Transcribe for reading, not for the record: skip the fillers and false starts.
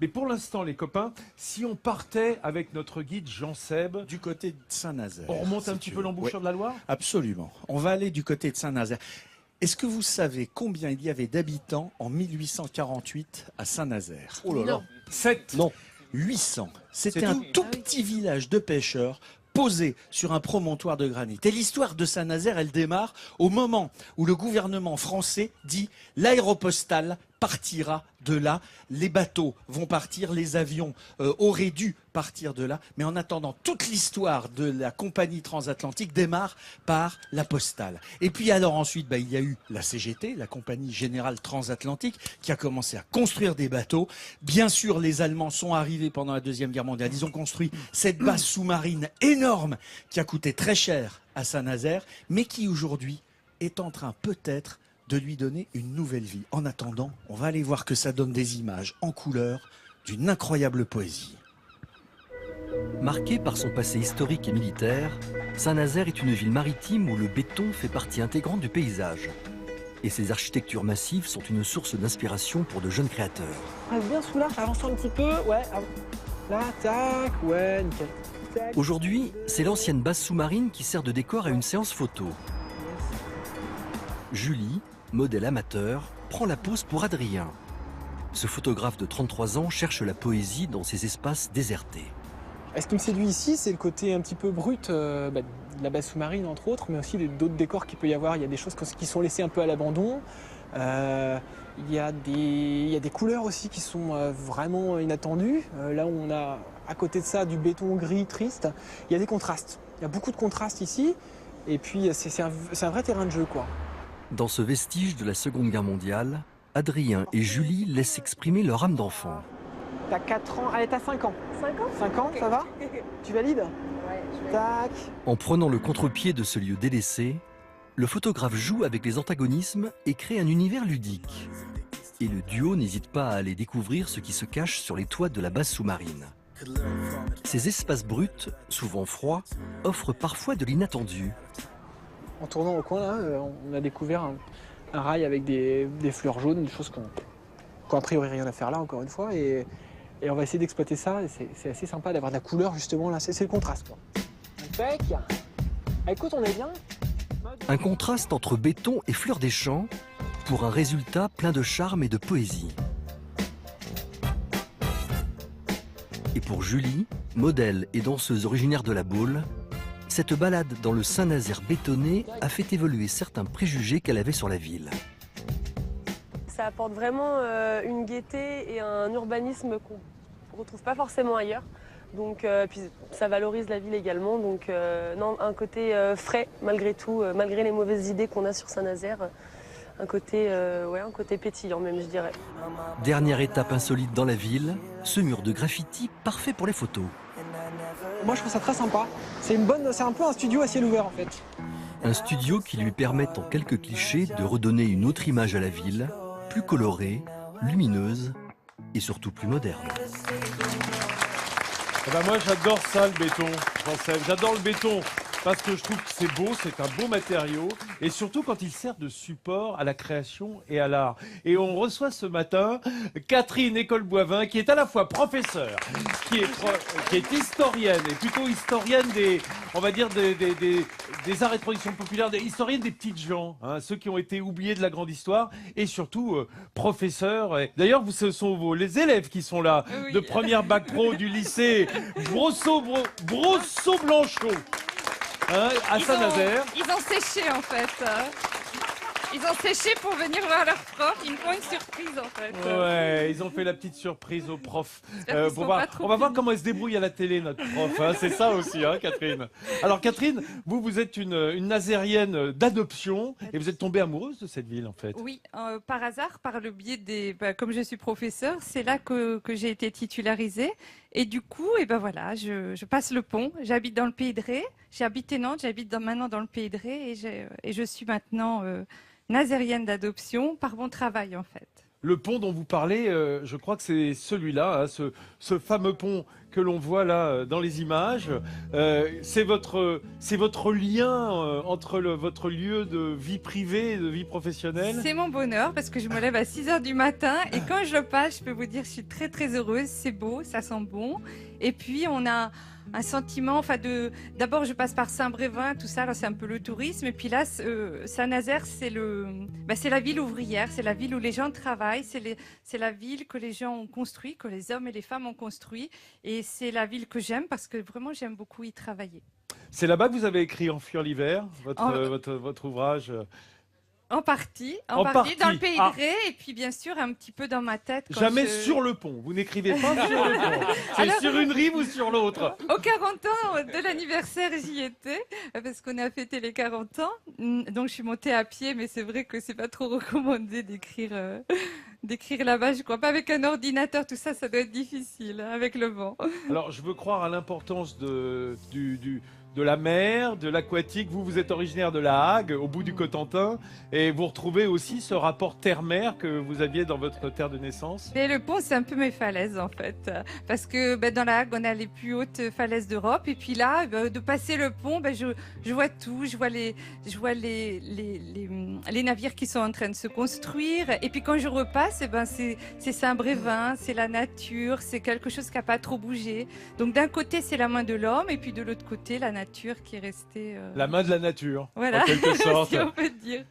Mais pour l'instant, les copains, si on partait avec notre guide Jean Seb, Du côté de Saint-Nazaire. on remonte un si petit tu peu veux. l'embouchure Oui, de la Loire. absolument. On va aller du côté de Saint-Nazaire. Est-ce que vous savez combien il y avait d'habitants en 1848 à Saint-Nazaire? Oh là là. 7. Non. 800. C'était C'est un tout tout petit village de pêcheurs posé sur un promontoire de granit. Et l'histoire de Saint-Nazaire, elle démarre au moment où le gouvernement français dit l'aéropostale partira de là, les bateaux vont partir, les avions auraient dû partir de là, mais en attendant, toute l'histoire de la compagnie transatlantique démarre par la postale. Et puis alors ensuite, il y a eu la CGT, la compagnie générale transatlantique, qui a commencé à construire des bateaux. Bien sûr, les Allemands sont arrivés pendant la Deuxième Guerre mondiale, ils ont construit cette base sous-marine énorme qui a coûté très cher à Saint-Nazaire, mais qui aujourd'hui est en train peut-être de lui donner une nouvelle vie. En attendant, on va aller voir que ça donne des images en couleur d'une incroyable poésie. Marquée par son passé historique et militaire, Saint-Nazaire est une ville maritime où le béton fait partie intégrante du paysage. Et ses architectures massives sont une source d'inspiration pour de jeunes créateurs. Reste bien sous là, avance un petit peu, ouais. Là, tac, ouais, nickel. Tac. Aujourd'hui, c'est l'ancienne base sous-marine qui sert de décor à une séance photo. Julie, modèle amateur, prend la pose pour Adrien. Ce photographe de 33 ans cherche la poésie dans ces espaces désertés. Ce qui me séduit ici, c'est le côté un petit peu brut de la base sous-marine, entre autres, mais aussi d'autres décors qu'il peut y avoir. Il y a des choses qui sont laissées un peu à l'abandon. Il y a des couleurs aussi qui sont vraiment inattendues. Là où on a, à côté de ça, du béton gris triste, il y a des contrastes. Il y a beaucoup de contrastes ici. Et puis, c'est un vrai terrain de jeu, quoi. Dans ce vestige de la Seconde Guerre mondiale, Adrien et Julie laissent exprimer leur âme d'enfant. T'as 4 ans, allez, t'as 5 ans. 5 ans 5 ans, ça va? Tu valides? Ouais, je vais. Tac. En prenant le contre-pied de ce lieu délaissé, le photographe joue avec les antagonismes et crée un univers ludique. Et le duo n'hésite pas à aller découvrir ce qui se cache sur les toits de la base sous-marine. Ces espaces bruts, souvent froids, offrent parfois de l'inattendu. En tournant au coin, là, on a découvert un rail avec des fleurs jaunes, des choses qu'on a priori rien à faire là, encore une fois. Et on va essayer d'exploiter ça. C'est assez sympa d'avoir de la couleur, justement. Là, c'est le contraste, quoi. Impec. Écoute, on est bien. Un contraste entre béton et fleurs des champs pour un résultat plein de charme et de poésie. Et pour Julie, modèle et danseuse originaire de la Baule, cette balade dans le Saint-Nazaire bétonné a fait évoluer certains préjugés qu'elle avait sur la ville. Ça apporte vraiment une gaieté et un urbanisme qu'on ne retrouve pas forcément ailleurs. Donc, puis ça valorise la ville également. Donc, non, un côté frais malgré tout, malgré les mauvaises idées qu'on a sur Saint-Nazaire. Un côté pétillant même, je dirais. Dernière étape insolite dans la ville, ce mur de graffiti parfait pour les photos. Moi, je trouve ça très sympa. C'est un peu un studio à ciel ouvert, en fait. Un studio qui lui permet en quelques clichés de redonner une autre image à la ville, plus colorée, lumineuse et surtout plus moderne. Moi j'adore ça, le béton, Jean-Seb. J'adore le béton parce que je trouve que c'est beau, c'est un beau matériau et surtout quand il sert de support à la création et à l'art. Et on reçoit ce matin Catherine École-Boivin qui est à la fois professeure, qui est historienne et plutôt historienne des arts et traditions populaires, historienne des petites gens, hein, ceux qui ont été oubliés de la grande histoire et surtout professeur. D'ailleurs, ce sont les élèves qui sont là, oui. De première bac pro du lycée Brosseau-Blanchot. Hein, à Saint-Nazaire. Ils ont séché en fait. Ils ont séché pour venir voir leur prof. Ils me font une surprise en fait. Ouais, ils ont fait la petite surprise au prof. On va voir comment elle se débrouille à la télé, notre prof. Hein. C'est ça aussi, hein, Catherine. Alors Catherine, vous êtes une Nazérienne d'adoption et vous êtes tombée amoureuse de cette ville en fait. Oui, par hasard, par le biais comme je suis professeure, c'est là que j'ai été titularisée. Et du coup, voilà, je passe le pont. J'habite dans le Pays de Ré. J'ai habité Nantes, j'habite maintenant dans le Pays de Ré et je suis maintenant nazérienne d'adoption par mon travail en fait. Le pont dont vous parlez, je crois que c'est celui-là, hein, ce fameux pont que l'on voit là dans les images. C'est votre lien entre votre lieu de vie privée et de vie professionnelle. C'est mon bonheur parce que je me lève à 6 heures du matin et quand je le passe, je peux vous dire que je suis très très heureuse. C'est beau, ça sent bon. Et puis on a un sentiment, d'abord je passe par Saint-Brévin, tout ça, là c'est un peu le tourisme. Et puis là, Saint-Nazaire, c'est la ville ouvrière, c'est la ville où les gens travaillent, c'est la ville que les gens ont construit, que les hommes et les femmes ont construit. Et c'est la ville que j'aime parce que vraiment j'aime beaucoup y travailler. C'est là-bas que vous avez écrit Enfuir l'hiver, votre ouvrage. En partie, En partie. dans le pays de Ré, et puis bien sûr un petit peu dans ma tête. Jamais sur le pont, vous n'écrivez pas sur le pont. C'est Alors, sur une rive ou sur l'autre. Aux 40 ans de l'anniversaire, j'y étais, parce qu'on a fêté les 40 ans. Donc je suis montée à pied, mais c'est vrai que c'est pas trop recommandé d'écrire là-bas. Je crois pas avec un ordinateur, tout ça, ça doit être difficile, hein, avec le vent. Alors je veux croire à l'importance de la mer, de l'aquatique. Vous êtes originaire de La Hague, au bout du Cotentin, et vous retrouvez aussi ce rapport terre-mer que vous aviez dans votre terre de naissance. Et le pont, c'est un peu mes falaises en fait, parce que dans La Hague, on a les plus hautes falaises d'Europe, et puis là, de passer le pont, je vois tout, je vois les navires qui sont en train de se construire, et puis quand je repasse, c'est Saint-Brévin, c'est la nature, c'est quelque chose qui n'a pas trop bougé. Donc d'un côté, c'est la main de l'homme, et puis de l'autre côté, la nature qui est restée. La main de la nature, Voilà, en quelque sorte. si on peut dire.